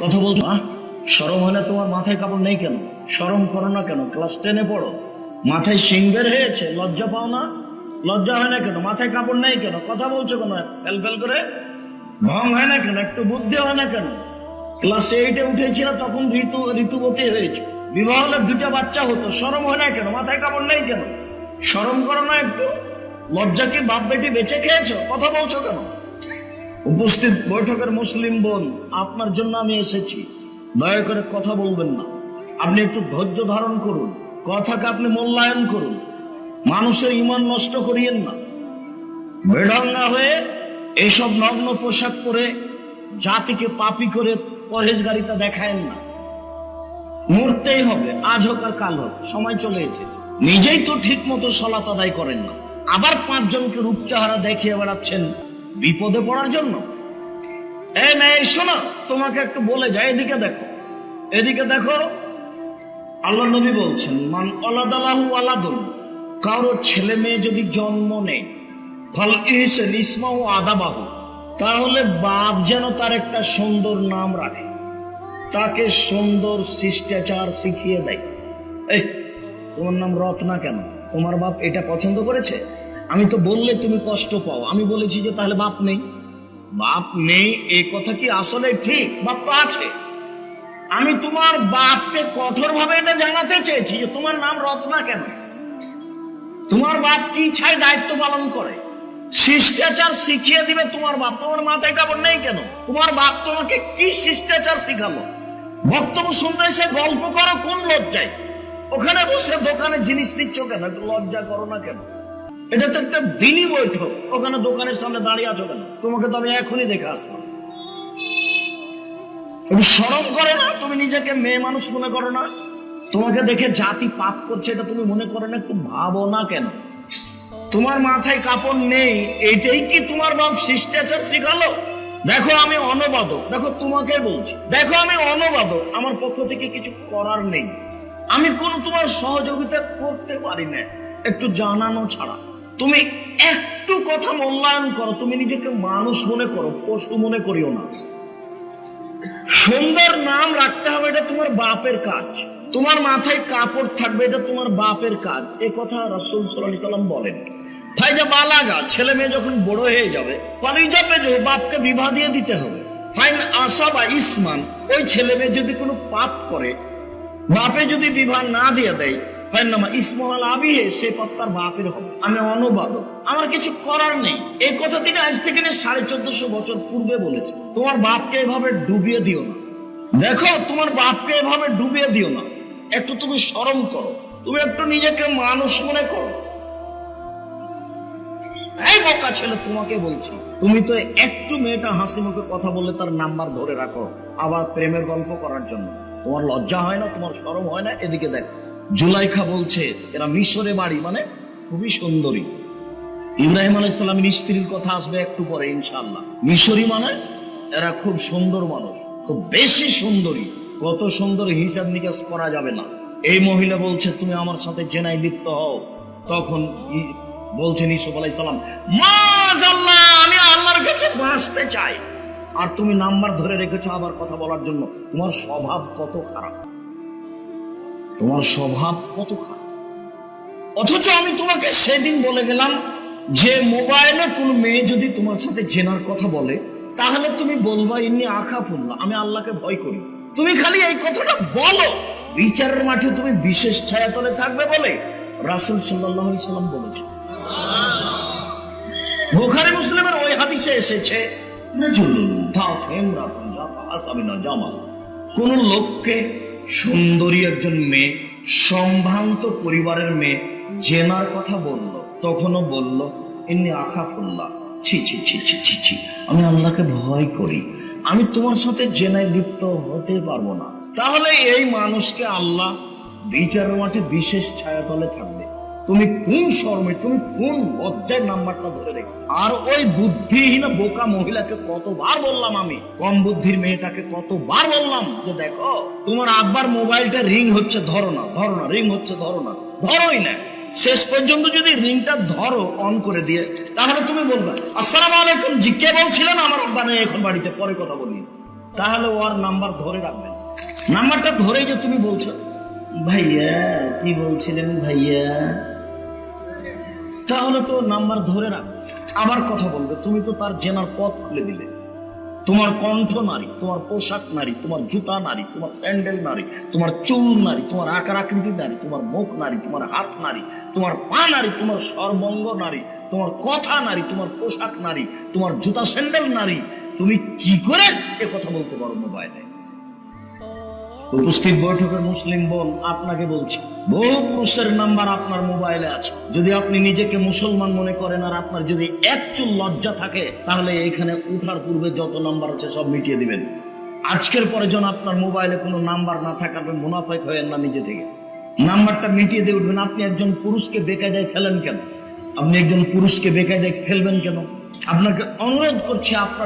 কথা বলছো না? শরম হয় না তোমার? মাথায় কাপড় নেই কেন? শরম করো না কেন? ক্লাস 10-এ পড়ো, মাথায় সিং বের হয়েছে, লজ্জা পাও না? লজ্জা হয় না কেন? মাথায় কাপড় নেই কেন? কথা বলছো কেন ফেল ফেল করে? ভং হয় না কেন? একটু বুদ্ধি হয় না কেন? ক্লাস 8-এ উঠেছিল তখন ঋতুবতী হয়েছে, বিবাহ হলে 2টা বাচ্চা হতো, শরম হয় না কেন? মাথায় কাপড় নেই কেন? শরম করো না একটু? লজ্জা কি বাপ বেটি বেঁচে খেয়েছো? কথা বলছো কেন? উপস্থিত বৈঠকের মুসলিম বোন, আপনার জন্য আমি এসেছি, দয়া করে কথা বলবেন না। আপনি একটু ধৈর্য ধারণ করুন, কথাকে আপনি মূল্যায়ন করুন, মানুষের ঈমান নষ্ট করিয়েন না। বেঢঙ্গা হয়ে এইসব নগ্ন পোশাক পরে জাতিকে পাপী করে পরহেজগারিতা দেখায়েন না। মরতেই হবে, আজ হোক আর কাল হোক, সময় চলে এসেছে। নিজেই তো ঠিক মতো সলাত আদায় করেন না, আবার 5 জনকে রূপচাহারা দেখিয়ে বেড়াচ্ছেন বিপদে পড়ার জন্য। এই মেয়ে শোনো, তোমাকে একটু বলে যায়, এদিকে দেখো, এদিকে দেখো। আল্লাহ নবী বলছেন, মান ওয়ালাদালাহু ওয়ালাদুন, কারো ছেলে মেয়ে যদি জন্ম নেয়, ফল ইহসান ইসমাহু আদাবাহু, তাহলে বাপ যেন তার একটা সুন্দর নাম রাখে, তাকে সুন্দর শিষ্টাচার শিখিয়ে দেয়। এই তোমার নাম রত্না কেন? তোমার বাপ এটা পছন্দ করেছে? আমি তো বললে তুমি কষ্ট পাও, আমি বলেছি যে তাহলে বাপ নেই। বাপ নেই এই কথা কি আসলে ঠিক? বাপ তো আছে। আমি তোমার বাপকে কঠোরভাবে এটা জানাতে চেয়েছি যে তোমার নাম রত্না কেন। তোমার বাপ কি ছাই দায়িত্ব পালন করে, শিষ্টাচার শিখিয়ে দিবে তোমার বাপ। তোমার মাথায় কাপড় নেই কেন? তোমার বাপ তোমাকে কি শিষ্টাচার শিখালো? বক্তব্য শুনতে এসে গল্প করো কোন লজ্জায়? ওখানে বসে দোকানে জিনিস নিচ্ছ কেন? একটু লজ্জা করো না কেন? এটা তো একটা দিনই বৈঠক, ওখানে দোকানের সামনে দাঁড়িয়ে আছো কেন? তোমাকে তো আমি এখনই দেখে আসলাম। শরম করে না? তুমি নিজেকে মেয়ে মানুষ মনে করো না? তোমাকে দেখে জাতি পাপ করছে এটা তুমি মনে করো না? একটু ভাবো না কেন? তোমার মাথায় কাপড় নেই, এটাই কি তোমার বাপ শিষ্টাচার শিখালো? দেখো আমি অনবাদক, দেখো তোমাকে বলছি, দেখো আমি অনবাদক, আমার পক্ষ থেকে কিছু করার নেই, আমি কোনো তোমার সহযোগিতা করতে পারি না একটু জানানো ছাড়া। তুমি একটু কথা মূল্যায়ন করো, তুমি নিজেকে মানুষ মনে করো, পশু মনে করিও না। সুন্দর নাম রাখতে হবে, এটা তোমার বাপের কাজ। তোমার মাথায় কাপড় থাকবে, এটা তোমার বাপের কাজ। এ কথা রাসূল সাল্লাল্লাহু আলাইহি ওয়াসাল্লাম বলেন। ফাইজা বালাগা, ছেলে মেয়ে যখন বড় হয়ে যাবে, ফালিজাবে যে বাপকে বিবাহ দিয়ে দিতে হবে। ফাইন আসাবা ইসমান, ওই ছেলে মেয়ে যদি কোনো পাপ করে, বাপে যদি বিবাহ না দিয়ে দেয়, ফাইনামা ইসমুল আবিহে, সে পাপ তার বাপের হবে। আমি অনুবাদক, আমার কিছু করার নেই। এই কথা তিনি আজ থেকে 1450 বছর পূর্বে বলেছে। তোমার বাপকে এভাবে ডুবিয়ে দিও না। দেখো তোমার বাপকে এভাবে ডুবিয়ে দিও না, একটু তুমি শরম করো, তুমি একটু নিজেকে মানুষ মনে করো। এই বোকা ছেলে, তোমাকে বলছি, তুমি তো একটু মেয়েটা হাসি মুখে কথা বললে তার নাম্বার ধরে রাখো, আবার প্রেমের গল্প করার জন্য। তোমার লজ্জা হয় না? তোমার শরম হয় না? এদিকে দেখ, জুলাইখা বলছে এরা মিশরে বাড়ি, মানে খুবই সুন্দরী। ইব্রাহিম আলাইহিস সালামের স্ত্রীর কথা আসবে একটু পরে ইনশাআল্লাহ। মিশরি মানে এরা খুব সুন্দর মানুষ, খুব বেশি সুন্দরী। কত সুন্দর হিসাব নিকাশ করা যাবে না। এই মহিলা বলছে তুমি আমার সাথে জেনায় লিপ্ত হও। তখন বলছেন ইউসুফ আলাইহিস সালাম, মাশাআল্লাহ, আমি আল্লাহর কাছে বাঁচতে চাই। আর তুমি নাম্বার ধরে রেখেছো আবার কথা বলার জন্য। তোমার স্বভাব কত খারাপ, তোমার স্বভাব কত খারাপ। অথচ আমি তোমাকে সেদিন বলে গেলাম যে মোবাইলে কোন মেয়ে যদি তোমার সাথে জেনার কথা বলে, তাহলে তুমি বলবা ইন্নী আখাফুল্লাহ, আমি আল্লাহকে ভয় করি। তুমি খালি এই কথাটা বলো, বিচারের মাঠে তুমি বিশেষ ছায়াতলে থাকবে বলে রাসূল সাল্লাল্লাহু আলাইহি সাল্লাম বলেছে। বুখারী মুসলিমের ওই হাদিসে এসেছে, কোন লোককে সুন্দরী একজন মেয়ে, সম্ভ্রান্ত পরিবারের মেয়ে জেনার কথা বলল, তখনও বলল ইন্নী আখাফুল্লাহ, ছি ছি ছি ছি ছি ছি, আমি আল্লাহকে ভয় করি, আমি তোমার সাথে জেনায় লিপ্ত হতে পারবো না। তাহলে এই মানুষকে আল্লাহ বিচারের মাঠে বিশেষ ছায়াতলে থাকবে। তুমি কোন শর্মে, তুমি কোন লজ্জায় নাম্বারটা ধরে রেখে? আর ওই বুদ্ধিহীন বোকা মহিলাকে কতবার বললাম, আমি কম বুদ্ধির মেয়েটাকে কতবার বললাম যে দেখো তোমার আব্বার মোবাইলটা রিং হচ্ছে, ধরো না, ধরো না, রিং হচ্ছে, ধরো না, ধরোই না। শেষ পর্যন্ত যদি রিংটা ধরো অন করে দিয়ে, তাহলে তুমি বলবে আসসালামু আলাইকুম, জি কে বলছিলেন? আমার আব্বা নেই এখন বাড়িতে, পরে কথা বলি। তাহলে ওর নাম্বার ধরে রাখবেন। নাম্বারটা ধরে যে তুমি বলছো ভাইয়া কি বলছিলেন ভাইয়া, তাহলে তো নাম্বার ধরে রাখ, আবার কথা বলবে। তুমি তো তার জেনার পথ খুলে দিলে। তোমার কণ্ঠ নারী, তোমার পোশাক নারী, তোমার জুতা নারী, তোমার স্যান্ডেল নারী, তোমার চুল নারী, তোমার আকার আকৃতি নারী, তোমার মুখ নারী, তোমার হাত নারী, তোমার পা নারী, তোমার সর্বঙ্গ নারী, তোমার কথা নারী, তোমার পোশাক নারী, তোমার জুতা স্যান্ডেল নারী। তুমি কি করে এ কথা বলতে পারো মোবাইলে? উপস্থিত বৈঠকের মুসলিম বোন, আপনাকে বলছি, বহু পুরুষের নাম্বার আপনার মোবাইলে আছে। যদি আপনি নিজেকে মুসলমান মনে করেন আর আপনার যদি এক চুল লজ্জা থাকে, তাহলে এখানে উঠার পূর্বে যত নাম্বার আছে সব মিটিয়ে দিবেন। আজকের পরে যেন আপনার মোবাইলে কোনো নাম্বার না থাকে, আপনি মুনাফেক হয়েন না, নিজে থেকে নাম্বারটা মিটিয়ে দিয়ে উঠবেন। আপনি একজন পুরুষকে বেকায়দায় ফেলেন কেন? আপনি একজন পুরুষকে বেকায়দায় ফেলবেন কেন? আপনাকে অনুরোধ করছি, আপনার